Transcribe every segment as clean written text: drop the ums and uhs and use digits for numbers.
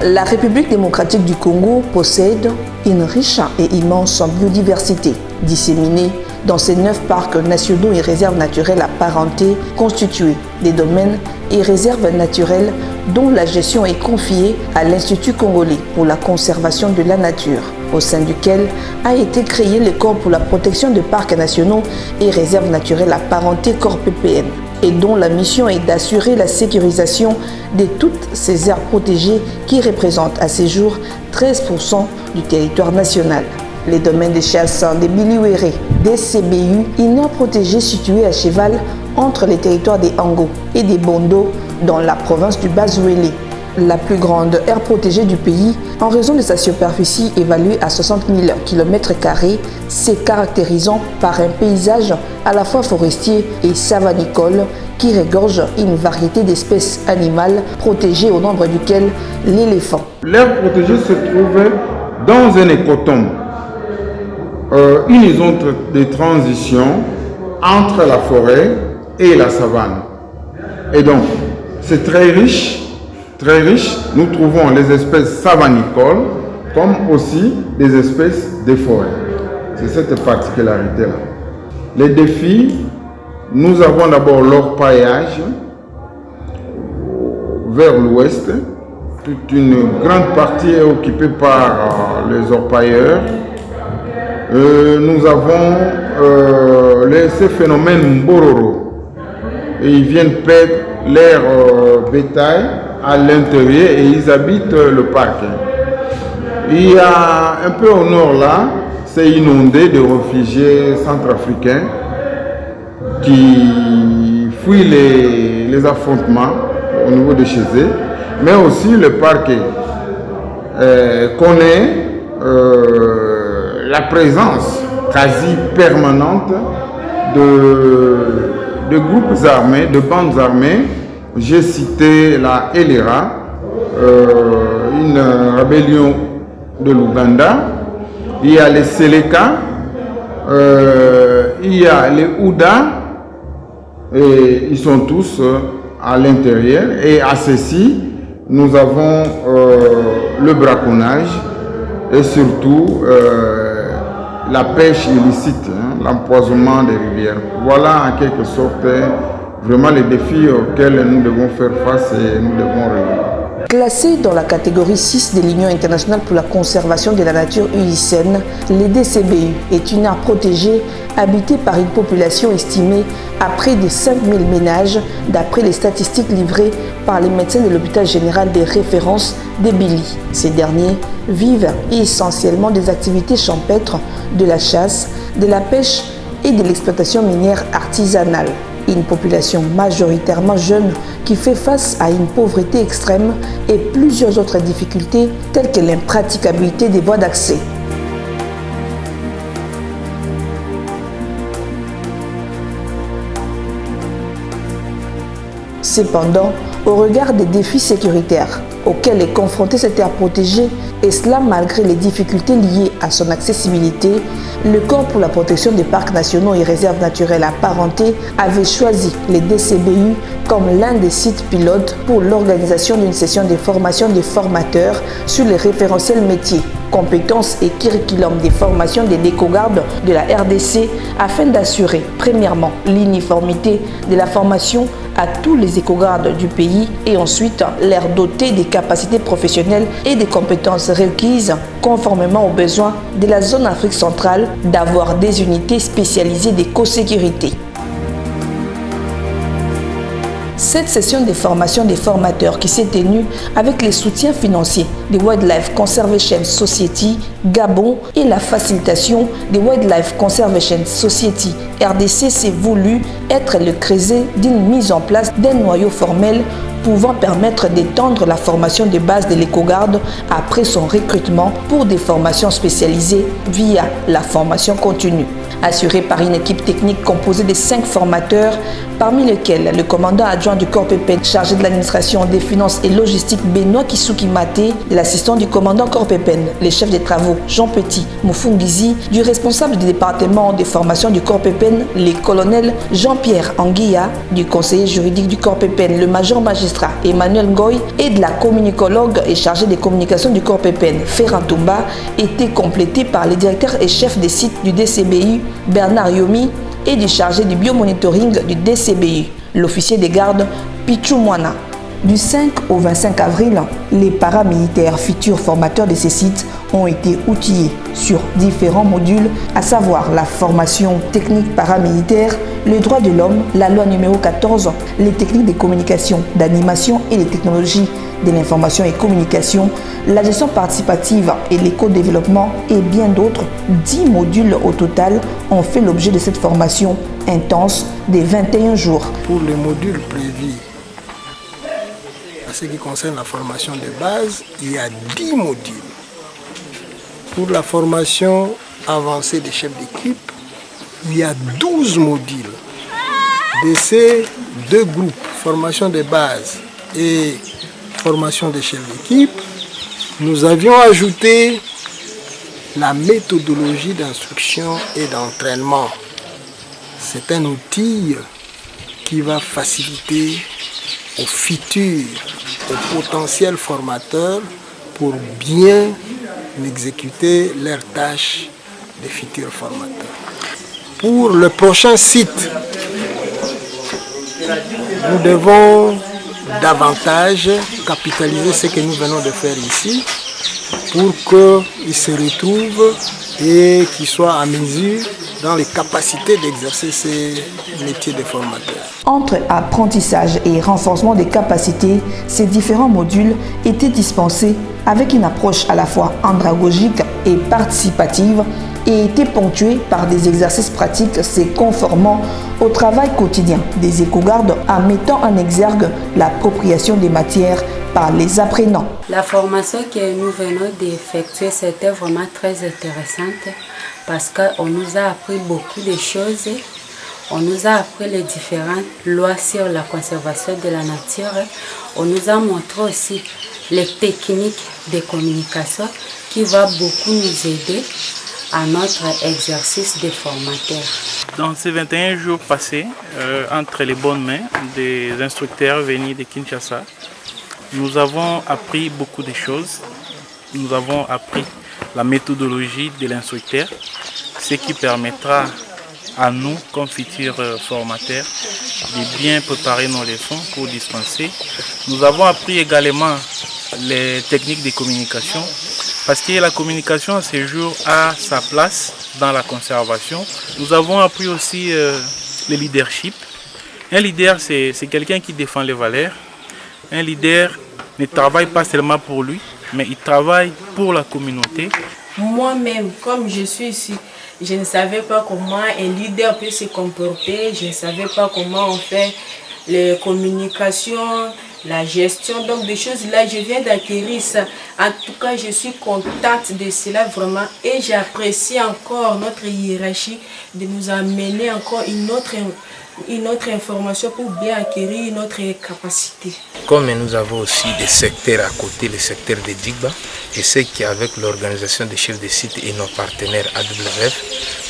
La République démocratique du Congo possède une riche et immense biodiversité, disséminée dans ses 9 parcs nationaux et réserves naturelles apparentées constituées des domaines et réserves naturelles dont la gestion est confiée à l'Institut congolais pour la conservation de la nature, au sein duquel a été créé le Corps pour la protection de parcs nationaux et réserves naturelles apparentées Corps PPN, et dont la mission est d'assurer la sécurisation de toutes ces aires protégées qui représentent à ce jour 13% du territoire national. Les domaines de chasse des Biliwéré, des CBU, une aire protégée située à cheval entre les territoires des Ango et des Bondo dans la province du Bas-Ouélé, la plus grande aire protégée du pays en raison de sa superficie évaluée à 60 000 km², se caractérisant par un paysage à la fois forestier et savanicole qui regorge une variété d'espèces animales protégées au nombre duquel l'éléphant. L'aire protégée se trouve dans un écotone, une zone de transition entre la forêt et la savane. Et donc, c'est très riche. Très riche, nous trouvons les espèces savanicoles comme aussi des espèces de forêt. C'est cette particularité-là. Les défis, nous avons d'abord l'orpaillage vers l'ouest. Toute une grande partie est occupée par les orpailleurs. Nous avons ces phénomènes Mbororo. Et ils viennent perdre leur bétail à l'intérieur et ils habitent le parc. Il y a un peu au nord là, c'est inondé de réfugiés centrafricains qui fuient les affrontements au niveau de chez eux, mais aussi le parc connaît la présence quasi permanente de groupes armés, de bandes armées. J'ai cité la Elera, une rébellion de l'Ouganda. Il y a les Seleka, il y a les Ouda, et ils sont tous à l'intérieur. Et à ceci, nous avons le braconnage et surtout la pêche illicite, l'empoisonnement des rivières. Voilà en quelque sorte vraiment les défis auxquels nous devons faire face et nous devons relever. Classé dans la catégorie 6 de l'Union internationale pour la conservation de la nature UICN, les DCBU est une aire protégée habitée par une population estimée à près de 5000 ménages d'après les statistiques livrées par les médecins de l'hôpital général des références des Bili. Ces derniers vivent essentiellement des activités champêtres, de la chasse, de la pêche et de l'exploitation minière artisanale. Une population majoritairement jeune qui fait face à une pauvreté extrême et plusieurs autres difficultés telles que l'impraticabilité des voies d'accès. Cependant, au regard des défis sécuritaires auxquels est confrontée cette aire protégée, et cela malgré les difficultés liées à son accessibilité, le Corps pour la protection des parcs nationaux et réserves naturelles apparentées avait choisi les DCBU comme l'un des sites pilotes pour l'organisation d'une session de formation des formateurs sur les référentiels métiers, compétences et curriculum des formations des décogardes de la RDC afin d'assurer, premièrement, l'uniformité de la formation à tous les écogardes du pays et ensuite leur doter des capacités professionnelles et des compétences requises conformément aux besoins de la zone Afrique centrale d'avoir des unités spécialisées d'éco-sécurité. Cette session de formation des formateurs qui s'est tenue avec les soutiens financiers de Wildlife Conservation Society Gabon et la facilitation de Wildlife Conservation Society RDC s'est voulu être le creuset d'une mise en place d'un noyau formel pouvant permettre d'étendre la formation de base de l'écogarde après son recrutement pour des formations spécialisées via la formation continue. assurée par une équipe technique composée de 5 formateurs, parmi lesquels le commandant adjoint du Corps PPN chargé de l'administration, des finances et logistique Benoît Kisuki Maté, de l'assistant du commandant Corps PPN, les chefs des travaux Jean Petit Mufungizi, du responsable du département des formations du Corps PPN, les colonels Jean-Pierre Anguilla, du conseiller juridique du Corps PPN, le major magistrat Emmanuel Ngoy et de la communicologue et chargée des communications du Corps PPN, Ferran Toumba, étaient complétés par les directeurs et chefs des sites du DCBU, Bernard Yomi, et du chargé du biomonitoring du DCBU, l'officier des gardes Pichou Moana. Du 5 au 25 avril, les paramilitaires futurs formateurs de ces sites ont été outillés sur différents modules, à savoir la formation technique paramilitaire, le droit de l'homme, la loi numéro 14, les techniques de communication, d'animation et les technologies de l'information et communication, la gestion participative et l'éco-développement et bien d'autres. 10 modules au total ont fait l'objet de cette formation intense des 21 jours. Pour les modules prévus, en ce qui concerne la formation de base, il y a 10 modules. Pour la formation avancée des chefs d'équipe, il y a 12 modules. De ces deux groupes, formation de base et formation des chefs d'équipe, nous avions ajouté la méthodologie d'instruction et d'entraînement. C'est un outil qui va faciliter aux futurs, aux potentiels formateurs pour bien exécuter leurs tâches des futurs formateurs. Pour le prochain site, nous devons davantage capitaliser ce que nous venons de faire ici pour qu'ils se retrouvent et qu'ils soient à mesure dans les capacités d'exercer ces métiers de formateurs. Entre apprentissage et renforcement des capacités, ces différents modules étaient dispensés avec une approche à la fois andragogique et participative et étaient ponctués par des exercices pratiques se conformant au travail quotidien des éco-gardes en mettant en exergue l'appropriation des matières par les apprenants. La formation que nous venons d'effectuer, c'était vraiment très intéressante parce qu'on nous a appris beaucoup de choses. On nous a appris les différentes lois sur la conservation de la nature. On nous a montré aussi les techniques de communication qui vont beaucoup nous aider à notre exercice de formateur. Dans ces 21 jours passés, entre les bonnes mains des instructeurs venus de Kinshasa, nous avons appris beaucoup de choses. Nous avons appris la méthodologie de l'instructeur, ce qui permettra à nous, comme futurs formateurs, de bien préparer nos leçons pour dispenser. Nous avons appris également les techniques de communication, parce que la communication à ce jour a sa place dans la conservation. Nous avons appris aussi le leadership. Un leader, c'est quelqu'un qui défend les valeurs. Un leader ne travaille pas seulement pour lui, mais il travaille pour la communauté. Moi-même, comme je suis ici, je ne savais pas comment un leader peut se comporter, je ne savais pas comment on fait les communications, la gestion, donc des choses là, je viens d'acquérir ça. En tout cas, je suis contente de cela vraiment et j'apprécie encore notre hiérarchie de nous amener encore une autre information pour bien acquérir notre capacité. Comme nous avons aussi des secteurs à côté, le secteur de Digba, je sais qu'avec l'organisation des chefs de site et nos partenaires AWF,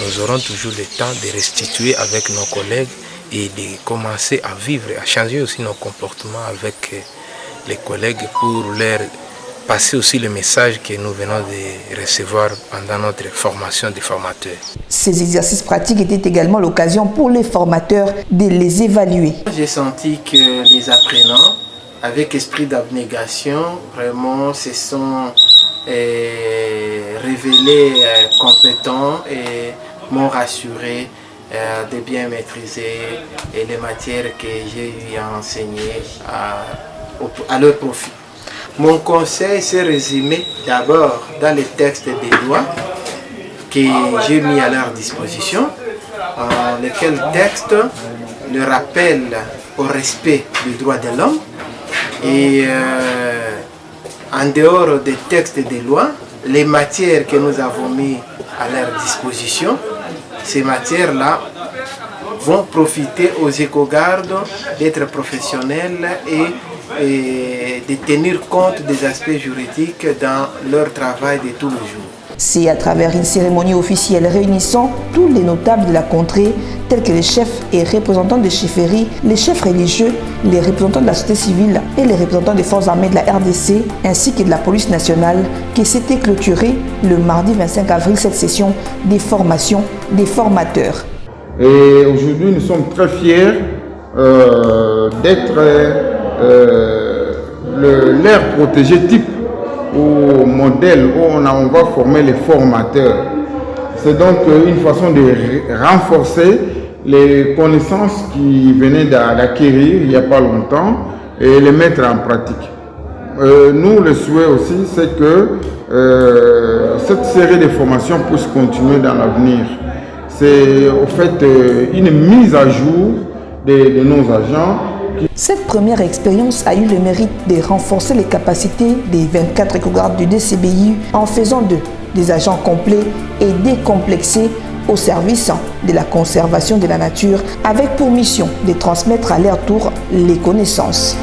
nous aurons toujours le temps de restituer avec nos collègues et de commencer à vivre, à changer aussi nos comportements avec les collègues pour leur passer aussi le message que nous venons de recevoir pendant notre formation des formateurs. Ces exercices pratiques étaient également l'occasion pour les formateurs de les évaluer. J'ai senti que les apprenants, avec esprit d'abnégation, vraiment se sont révélés compétents et m'ont rassuré de bien maîtriser les matières que j'ai eu à enseigner à leur profit. Mon conseil s'est résumé d'abord dans les textes des lois que j'ai mis à leur disposition, lesquels textes le rappellent au respect des droits de l'homme et en dehors des textes des lois, les matières que nous avons mis à leur disposition ces matières-là vont profiter aux éco-gardes d'être professionnels et de tenir compte des aspects juridiques dans leur travail de tous les jours. C'est à travers une cérémonie officielle réunissant tous les notables de la contrée, tels que les chefs et représentants des chefferies, les chefs religieux, les représentants de la société civile et les représentants des forces armées de la RDC, ainsi que de la police nationale, qui s'était clôturée le mardi 25 avril cette session des formations des formateurs. Et aujourd'hui, nous sommes très fiers d'être l'aire protégée type au modèle où on va former les formateurs. C'est donc une façon de renforcer les connaissances qu'ils venaient d'acquérir il n'y a pas longtemps et les mettre en pratique. Nous, le souhait aussi, c'est que cette série de formations puisse continuer dans l'avenir. C'est au fait une mise à jour de nos agents. Cette première expérience a eu le mérite de renforcer les capacités des 24 éco-gardes du DCBI en faisant d'eux des agents complets et décomplexés au service de la conservation de la nature avec pour mission de transmettre à leur tour les connaissances.